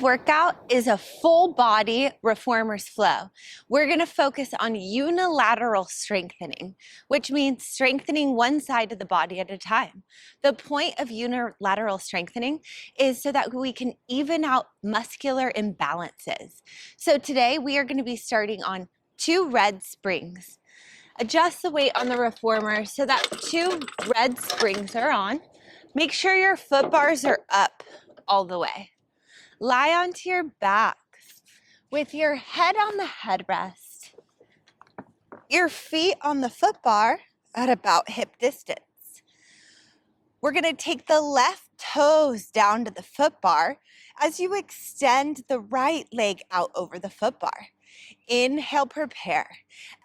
workout is a full body reformer's flow. We're going to focus on unilateral strengthening, which means strengthening one side of the body at a time. The point of unilateral strengthening is so that we can even out muscular imbalances. So today we are going to be starting on 2 red springs. Adjust the weight on the reformer so that 2 red springs are on. Make sure your foot bars are up all the way. Lie onto your back with your head on the headrest, your feet on the foot bar at about hip distance. We're going to take the left toes down to the foot bar as you extend the right leg out over the foot bar. Inhale, prepare.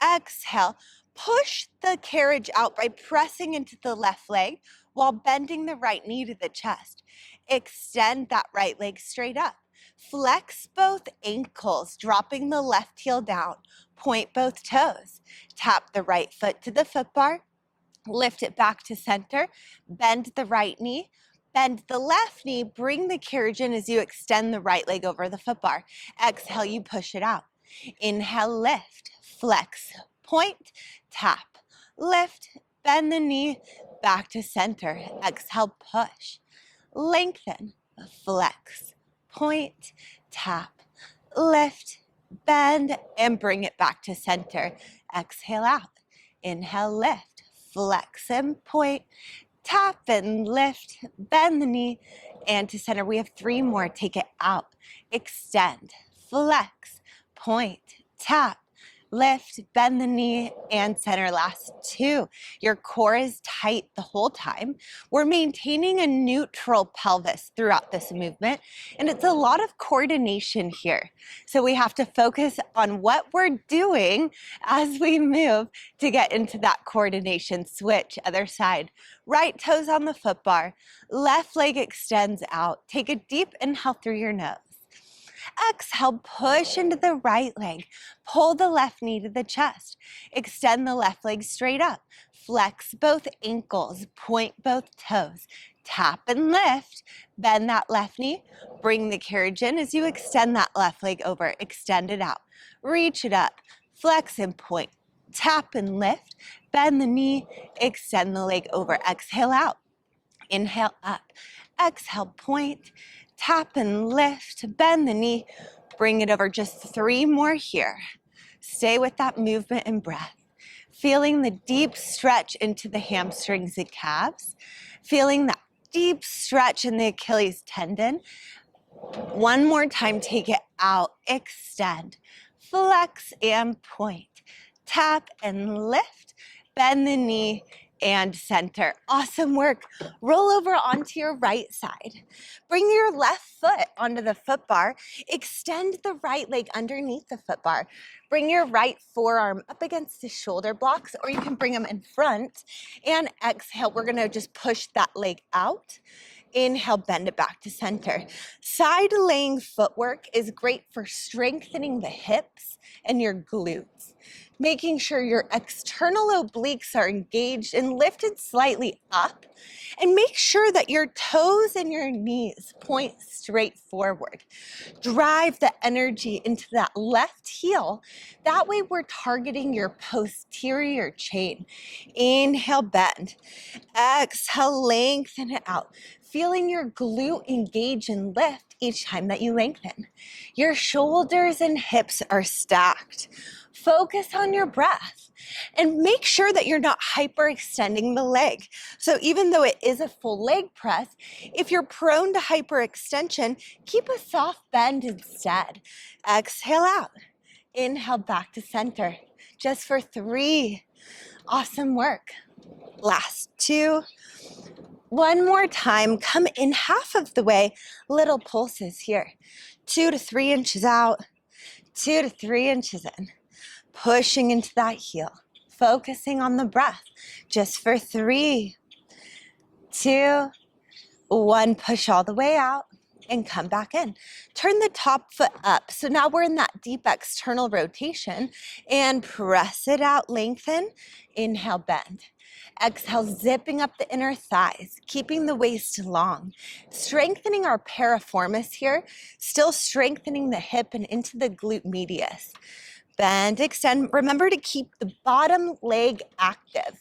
Exhale, push the carriage out by pressing into the left leg while bending the right knee to the chest. Extend that right leg straight up. Flex both ankles, dropping the left heel down. Point both toes. Tap the right foot to the foot bar. Lift it back to center. Bend the right knee. Bend the left knee. Bring the carriage in as you extend the right leg over the foot bar. Exhale, you push it out. Inhale, lift, flex, point, tap, lift, bend the knee, back to center. Exhale, push, lengthen, flex, point, tap, lift, bend, and bring it back to center. Exhale out. Inhale, lift, flex and point, tap and lift, bend the knee, and to center. We have 3 more. Take it out. Extend, flex, point, tap, lift, bend the knee, and center. Last 2. Your core is tight the whole time. We're maintaining a neutral pelvis throughout this movement, and it's a lot of coordination here. So we have to focus on what we're doing as we move to get into that coordination. Switch, other side. Right toes on the foot bar. Left leg extends out. Take a deep inhale through your nose. Exhale, push into the right leg. Pull the left knee to the chest. Extend the left leg straight up. Flex both ankles. Point both toes. Tap and lift. Bend that left knee. Bring the carriage in as you extend that left leg over. Extend it out. Reach it up. Flex and point. Tap and lift. Bend the knee. Extend the leg over. Exhale out. Inhale up. Exhale, point. Tap and lift, bend the knee, bring it over. Just 3 more here. Stay with that movement and breath. Feeling the deep stretch into the hamstrings and calves. Feeling that deep stretch in the Achilles tendon. 1 more time, take it out, extend, flex and point. Tap and lift, bend the knee, and center. Awesome work. Roll over onto your right side. Bring your left foot onto the foot bar. Extend the right leg underneath the foot bar. Bring your right forearm up against the shoulder blocks, or you can bring them in front. And exhale, we're going to just push that leg out. Inhale, bend it back to center. Side laying footwork is great for strengthening the hips and your glutes. Making sure your external obliques are engaged and lifted slightly up. And make sure that your toes and your knees point straight forward. Drive the energy into that left heel. That way we're targeting your posterior chain. Inhale, bend. Exhale, lengthen it out. Feeling your glute engage and lift each time that you lengthen. Your shoulders and hips are stacked. Focus on your breath and make sure that you're not hyperextending the leg. So even though it is a full leg press, if you're prone to hyperextension, keep a soft bend instead. Exhale out. Inhale back to center. Just for 3. Awesome work. Last 2. 1 more time. Come in half of the way. Little pulses here. 2 to 3 inches out. 2 to 3 inches in. Pushing into that heel, focusing on the breath. Just for 3, 2, 1, push all the way out. and come back in. Turn the top foot up. So now we're in that deep external rotation, and press it out, lengthen. Inhale, bend. Exhale, zipping up the inner thighs, keeping the waist long, strengthening our piriformis here, still strengthening the hip and into the glute medius. Bend, extend. Remember to keep the bottom leg active.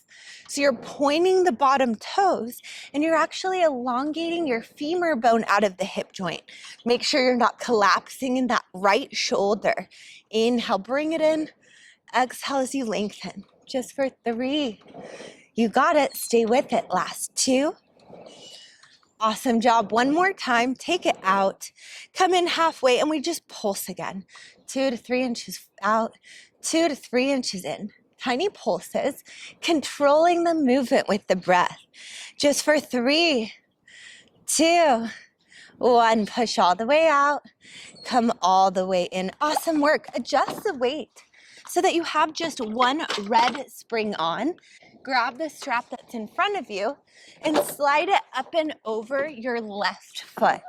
So you're pointing the bottom toes and you're actually elongating your femur bone out of the hip joint. Make sure you're not collapsing in that right shoulder. Inhale, bring it in. Exhale as you lengthen. Just for 3. You got it. Stay with it. Last 2. Awesome job. One more time. Take it out. Come in halfway and we just pulse again. 2 to 3 inches out. 2 to 3 inches in. Tiny pulses. Controlling the movement with the breath. Just for 3, 2, 1. Push all the way out. Come all the way in. Awesome work. Adjust the weight so that you have just one red spring on. Grab the strap that's in front of you and slide it up and over your left foot.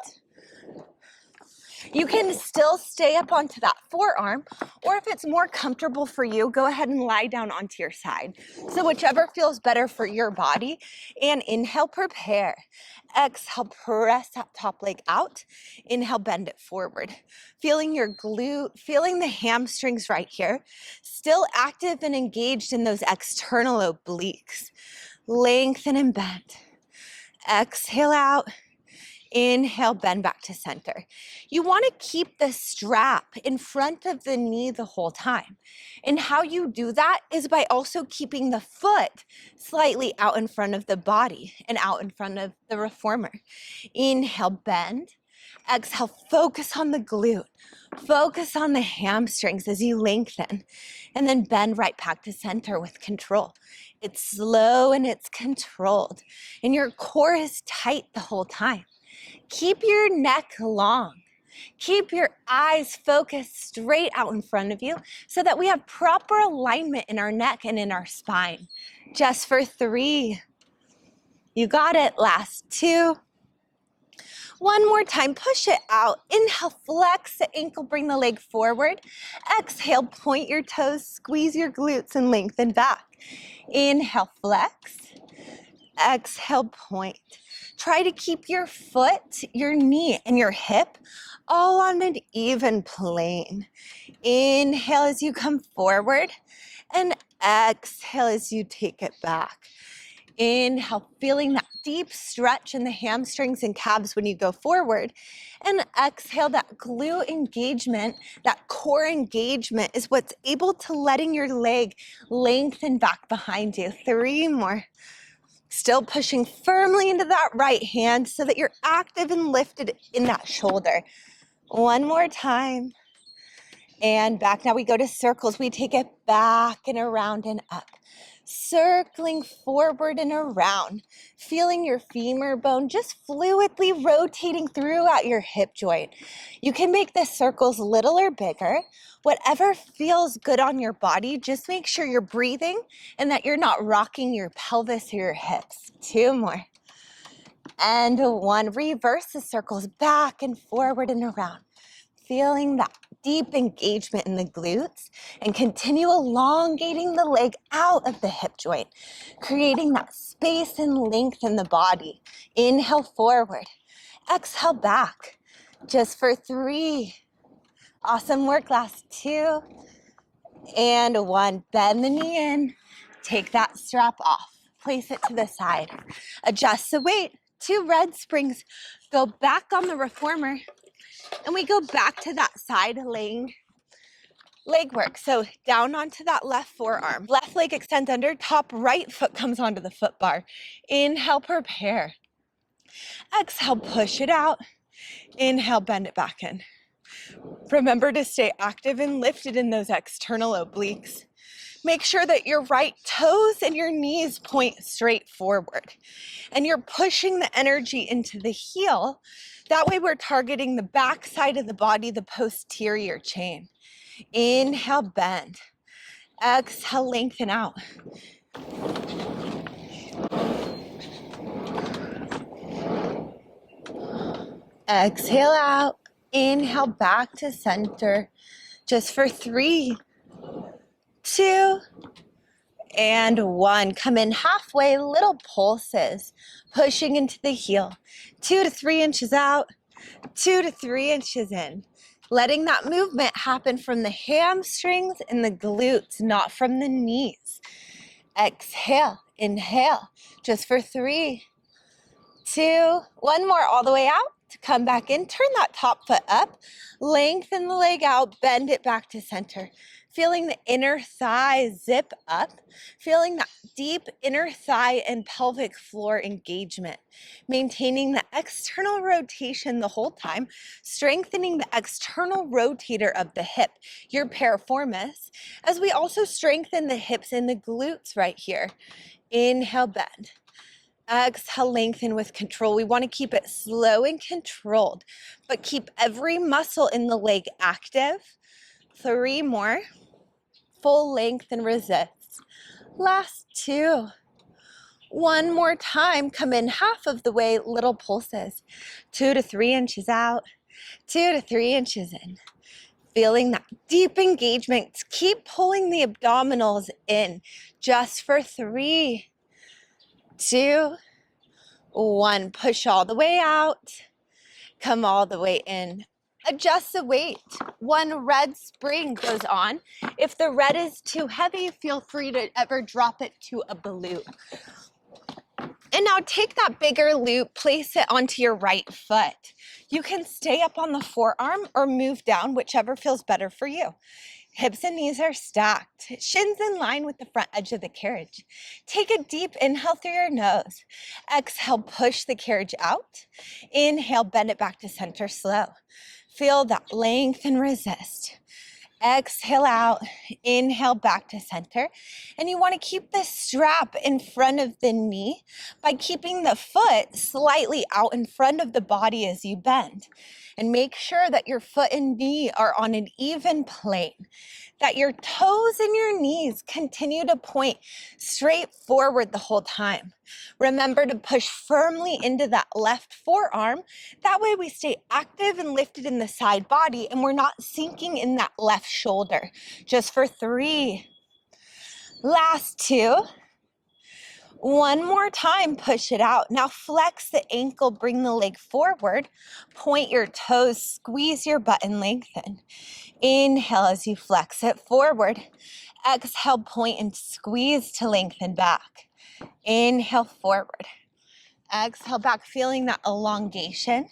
You can still stay up onto that forearm, or if it's more comfortable for you, go ahead and lie down onto your side. So whichever feels better for your body. And inhale, prepare. Exhale, press that top leg out. Inhale, bend it forward. Feeling your glute, feeling the hamstrings right here. Still active and engaged in those external obliques. Lengthen and bend. Exhale out. Inhale, bend back to center. You want to keep the strap in front of the knee the whole time. And how you do that is by also keeping the foot slightly out in front of the body and out in front of the reformer. Inhale, bend. Exhale, focus on the glute. Focus on the hamstrings as you lengthen. And then bend right back to center with control. It's slow and it's controlled. And your core is tight the whole time. Keep your neck long. Keep your eyes focused straight out in front of you so that we have proper alignment in our neck and in our spine. Just for 3. You got it. Last 2. One more time. Push it out. Inhale, flex the ankle, bring the leg forward. Exhale, point your toes, squeeze your glutes and lengthen back. Inhale, flex. Exhale, point. Try to keep your foot, your knee, and your hip all on an even plane. Inhale as you come forward, and exhale as you take it back. Inhale, feeling that deep stretch in the hamstrings and calves when you go forward. And exhale, that glute engagement, that core engagement is what's able to letting your leg lengthen back behind you. 3 more. Still pushing firmly into that right hand so that you're active and lifted in that shoulder. 1 more time. And back. Now we go to circles. We take it back and around and up. Circling forward and around. Feeling your femur bone just fluidly rotating throughout your hip joint. You can make the circles little or bigger. Whatever feels good on your body, just make sure you're breathing and that you're not rocking your pelvis or your hips. 2 more. And 1. Reverse the circles back and forward and around. Feeling that deep engagement in the glutes and continue elongating the leg out of the hip joint, creating that space and length in the body. Inhale forward, exhale back, just for 3. Awesome work. Last 2 and 1. Bend the knee in, take that strap off, place it to the side, adjust the weight. 2 red springs, go back on the reformer. And we go back to that side laying leg work. So down onto that left forearm. Left leg extends under, top right foot comes onto the foot bar. Inhale, prepare. Exhale, push it out. Inhale, bend it back in. Remember to stay active and lifted in those external obliques. Make sure that your right toes and your knees point straight forward. And you're pushing the energy into the heel. That way we're targeting the back side of the body, the posterior chain. Inhale, bend. Exhale, lengthen out. Exhale out. Inhale back to center. Just for 3, 2, and 1. Come in halfway, little pulses, pushing into the heel. 2 to 3 inches out, 2 to 3 inches in. Letting that movement happen from the hamstrings and the glutes, not from the knees. Exhale, inhale, just for 3, 2, 1 more all the way out. Come back in, turn that top foot up, lengthen the leg out, bend it back to center. Feeling the inner thigh zip up, feeling that deep inner thigh and pelvic floor engagement. Maintaining the external rotation the whole time, strengthening the external rotator of the hip, your piriformis, as we also strengthen the hips and the glutes right here. Inhale, bend. Exhale, lengthen with control. We want to keep it slow and controlled, but keep every muscle in the leg active. 3 more. Full length and resist. Last 2. 1 more time. Come in half of the way, little pulses. 2 to 3 inches out, 2 to 3 inches in. Feeling that deep engagement. Keep pulling the abdominals in. Just for 3, 2, 1. Push all the way out. Come all the way in. Adjust the weight. 1 red spring goes on. If the red is too heavy, feel free to ever drop it to a blue. And now take that bigger loop, place it onto your right foot. You can stay up on the forearm or move down, whichever feels better for you. Hips and knees are stacked. Shins in line with the front edge of the carriage. Take a deep inhale through your nose. Exhale, push the carriage out. Inhale, bend it back to center slow. Feel that length and resist. Exhale out, inhale back to center. And you want to keep the strap in front of the knee by keeping the foot slightly out in front of the body as you bend. And make sure that your foot and knee are on an even plane, that your toes and your knees continue to point straight forward the whole time. Remember to push firmly into that left forearm. That way we stay active and lifted in the side body and we're not sinking in that left shoulder. Just for 3. Last 2. 1 more time, push it out. Now flex the ankle, bring the leg forward, point your toes, squeeze your butt and lengthen. Inhale as you flex it forward. Exhale, point and squeeze to lengthen back. Inhale forward. Exhale back, feeling that elongation.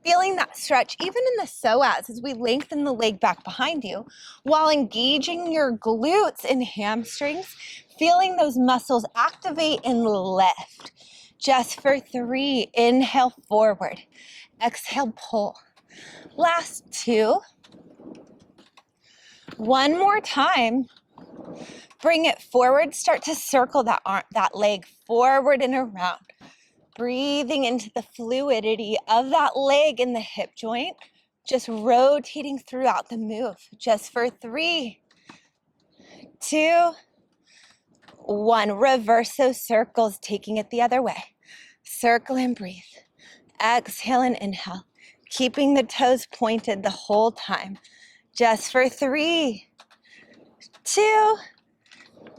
Feeling that stretch, even in the psoas, as we lengthen the leg back behind you, while engaging your glutes and hamstrings, feeling those muscles activate and lift. Just for 3, inhale forward. Exhale, pull. Last 2. 1 more time. Bring it forward, start to circle that arm, that leg forward and around. Breathing into the fluidity of that leg and the hip joint, just rotating throughout the move. Just for 3, 2, 1. Reverse those circles, taking it the other way. Circle and breathe. Exhale and inhale, keeping the toes pointed the whole time. Just for 3, 2,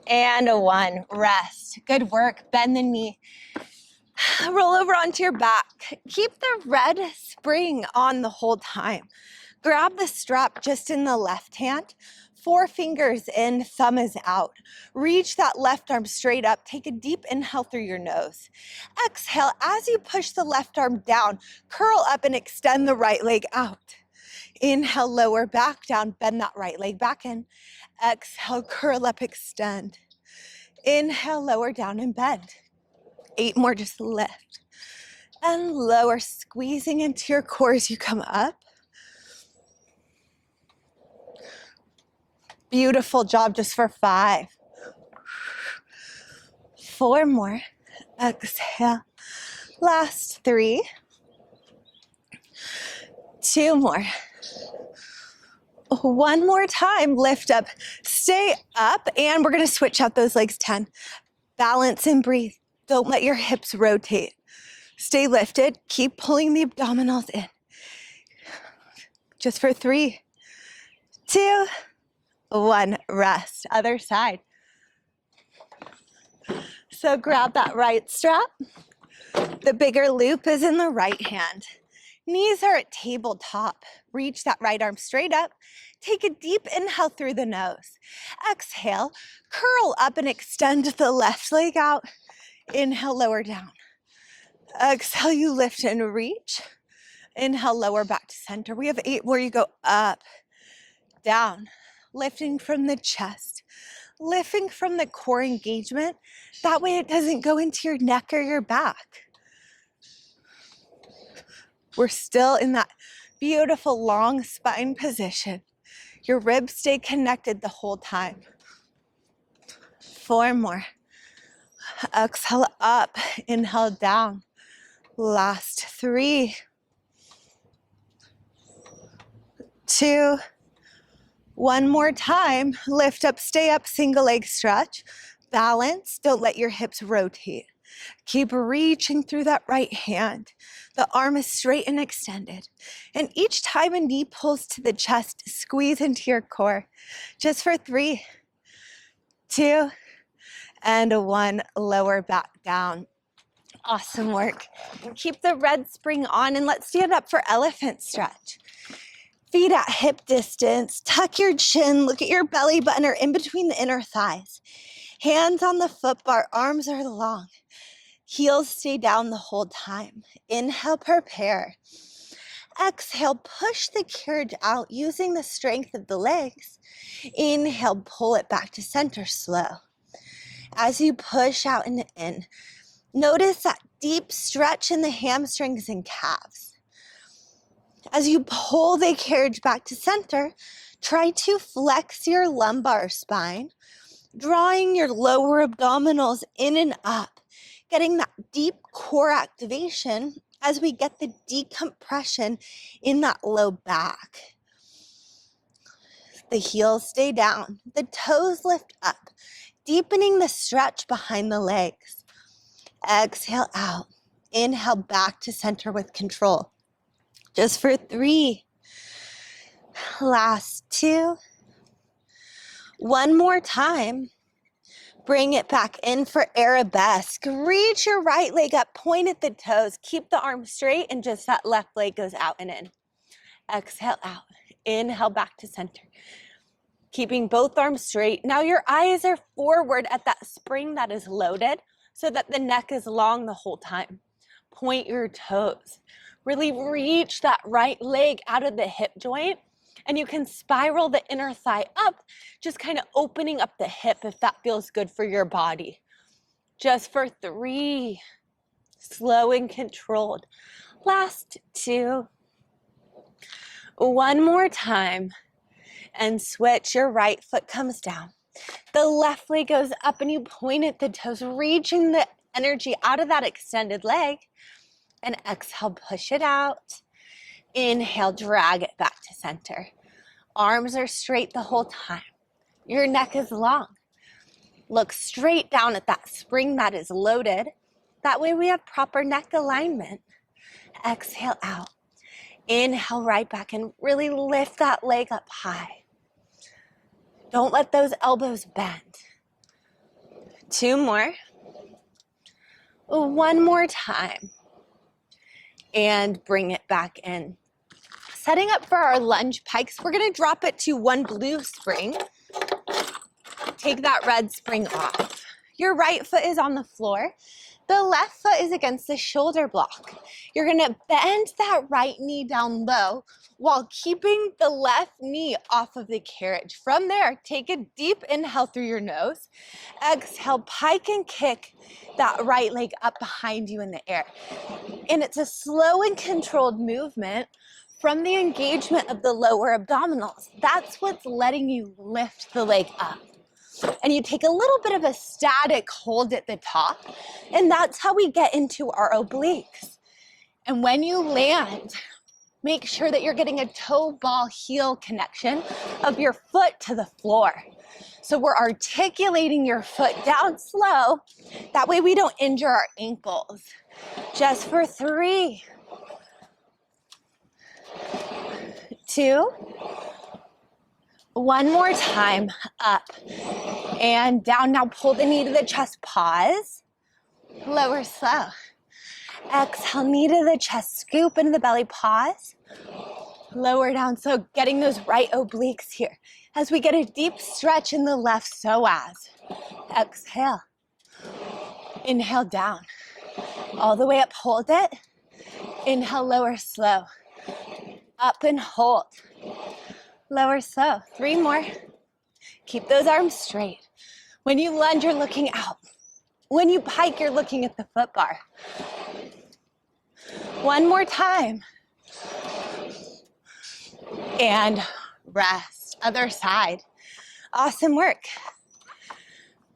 and 1. Rest. Good work. Bend the knee. Roll over onto your back. Keep the red spring on the whole time. Grab the strap just in the left hand. 4 fingers in, thumb is out. Reach that left arm straight up. Take a deep inhale through your nose. Exhale, as you push the left arm down, curl up and extend the right leg out. Inhale, lower back down, bend that right leg back in. Exhale, curl up, extend. Inhale, lower down and bend. 8 more, just lift. And lower, squeezing into your core as you come up. Beautiful job, just for 5. 4 more. Exhale. Last 3. 2 more. 1 more time, lift up, stay up, and we're gonna switch out those legs 10. Balance and breathe. Don't let your hips rotate. Stay lifted, keep pulling the abdominals in. Just for 3, 2, 1, rest. Other side. So grab that right strap. The bigger loop is in the right hand. Knees are at tabletop. Reach that right arm straight up. Take a deep inhale through the nose. Exhale, curl up and extend the left leg out. Inhale, lower down. Exhale, you lift and reach. Inhale, lower back to center. We have 8 where you go up, down, lifting from the chest, lifting from the core engagement. That way it doesn't go into your neck or your back. We're still in that beautiful long spine position. Your ribs stay connected the whole time. 4 more. Exhale up, inhale down. Last 3, 2, 1 more time. Lift up, stay up, single leg stretch. Balance, don't let your hips rotate. Keep reaching through that right hand. The arm is straight and extended. And each time a knee pulls to the chest, squeeze into your core. Just for 3, 2, and 1. Lower back down. Awesome work. Keep the red spring on and let's stand up for elephant stretch. Feet at hip distance, tuck your chin, look at your belly button or in between the inner thighs. Hands on the foot bar, arms are long. Heels stay down the whole time. Inhale, prepare. Exhale, push the carriage out using the strength of the legs. Inhale, pull it back to center, slow. As you push out and in, notice that deep stretch in the hamstrings and calves. As you pull the carriage back to center, try to flex your lumbar spine, drawing your lower abdominals in and up, getting that deep core activation as we get the decompression in that low back. The heels stay down, the toes lift up, deepening the stretch behind the legs. Exhale out, inhale back to center with control. Just for 3, last 2, 1 more time. Bring it back in for arabesque. Reach your right leg up, point at the toes, keep the arms straight and just that left leg goes out and in. Exhale out, inhale back to center. Keeping both arms straight. Now your eyes are forward at that spring that is loaded so that the neck is long the whole time. Point your toes. Really reach that right leg out of the hip joint and you can spiral the inner thigh up, just kind of opening up the hip if that feels good for your body. Just for 3, slow and controlled. Last 2, 1 more time and switch. Your right foot comes down. The left leg goes up and you point at the toes, reaching the energy out of that extended leg. And exhale, push it out. Inhale, drag it back to center. Arms are straight the whole time. Your neck is long. Look straight down at that spring that is loaded. That way we have proper neck alignment. Exhale out. Inhale right back and really lift that leg up high. Don't let those elbows bend. 2 more. 1 more time. And bring it back in. Setting up for our lunge pikes, we're gonna drop it to 1 blue spring. Take that red spring off. Your right foot is on the floor. The left foot is against the shoulder block. You're gonna bend that right knee down low while keeping the left knee off of the carriage. From there, take a deep inhale through your nose. Exhale, pike and kick that right leg up behind you in the air. And it's a slow and controlled movement from the engagement of the lower abdominals. That's what's letting you lift the leg up. And you take a little bit of a static hold at the top, and that's how we get into our obliques. And when you land, make sure that you're getting a toe ball heel connection of your foot to the floor. So we're articulating your foot down slow. That way we don't injure our ankles. Just for 3, 2. One more time, up and down. Now pull the knee to the chest, pause, lower slow. Exhale, knee to the chest, scoop into the belly, pause, lower down. So getting those right obliques here as we get a deep stretch in the left psoas. Exhale, inhale down, all the way up, hold it. Inhale, lower slow, up and hold, lower slow. 3 more. Keep those arms straight. When you lunge, you're looking out. When you pike, you're looking at the foot bar. 1 more time. And rest. Other side. Awesome work.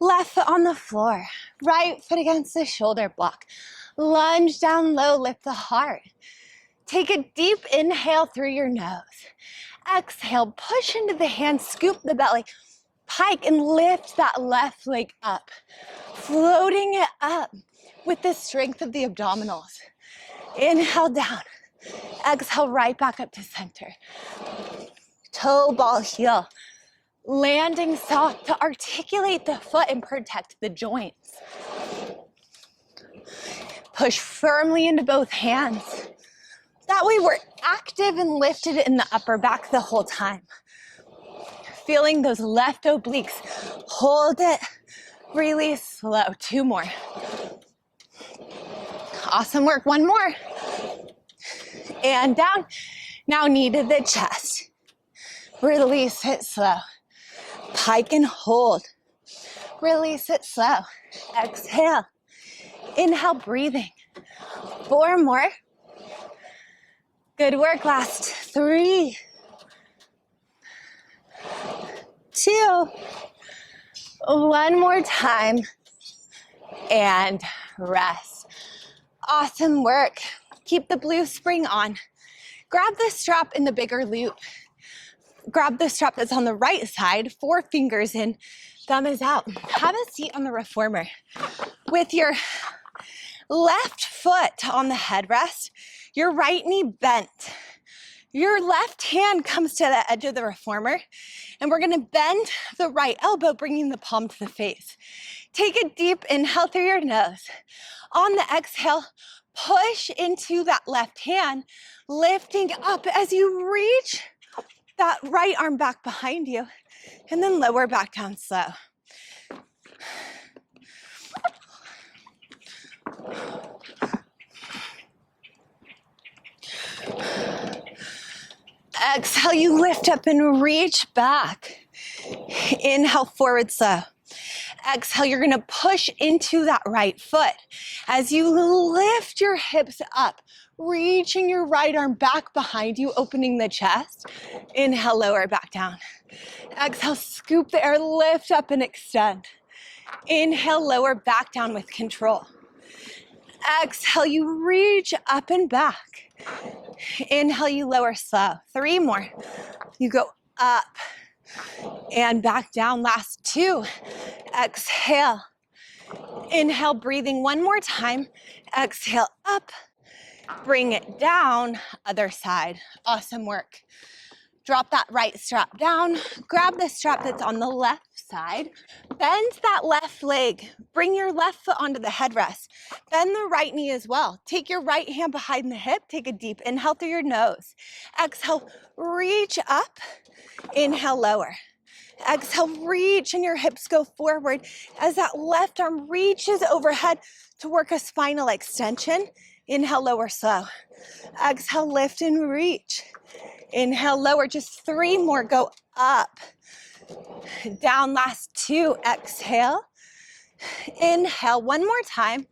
Left foot on the floor. Right foot against the shoulder block. Lunge down low, lift the heart. Take a deep inhale through your nose. Exhale, push into the hands, scoop the belly. Pike and lift that left leg up. Floating it up with the strength of the abdominals. Inhale down. Exhale right back up to center. Toe ball heel. Landing soft to articulate the foot and protect the joints. Push firmly into both hands. That way we're active and lifted in the upper back the whole time. Feeling those left obliques. Hold it, release slow. 2 more. Awesome work. 1 more. And down. Now knee to the chest. Release it slow. Pike and hold. Release it slow. Exhale. Inhale, breathing. 4 more. Good work. Last 3. 2. 1 more time. And rest. Awesome work. Keep the blue spring on. Grab the strap in the bigger loop. Grab the strap that's on the right side, 4 fingers in, thumb is out. Have a seat on the reformer. With your left foot on the headrest, your right knee bent. Your left hand comes to the edge of the reformer, and we're gonna bend the right elbow, bringing the palm to the face. Take a deep inhale through your nose. On the exhale, push into that left hand, lifting up as you reach that right arm back behind you, and then lower back down slow. Exhale, you lift up and reach back. Inhale, forward slow. Exhale, you're gonna push into that right foot. As you lift your hips up, reaching your right arm back behind you, opening the chest. Inhale, lower back down. Exhale, scoop the air, lift up and extend. Inhale, lower back down with control. Exhale, you reach up and back. Inhale, you lower slow. 3 more. You go up and back down. Last 2. Exhale. Inhale, breathing 1 more time. Exhale, up. Bring it down. Other side. Awesome work. Drop that right strap down. Grab the strap that's on the left side. Bend that left leg. Bring your left foot onto the headrest. Bend the right knee as well. Take your right hand behind the hip. Take a deep inhale through your nose. Exhale, reach up. Inhale, lower. Exhale, reach and your hips go forward as that left arm reaches overhead to work a spinal extension. Inhale, lower slow. Exhale, lift and reach. Inhale, lower. Just 3 more. Go up. Down. Last 2. Exhale. Inhale. 1 more time.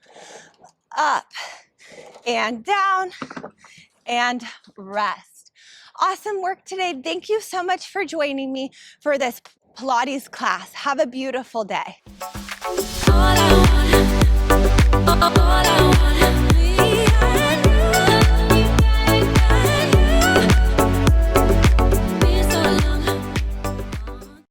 Up and down and rest. Awesome work today. Thank you so much for joining me for this Pilates class. Have a beautiful day.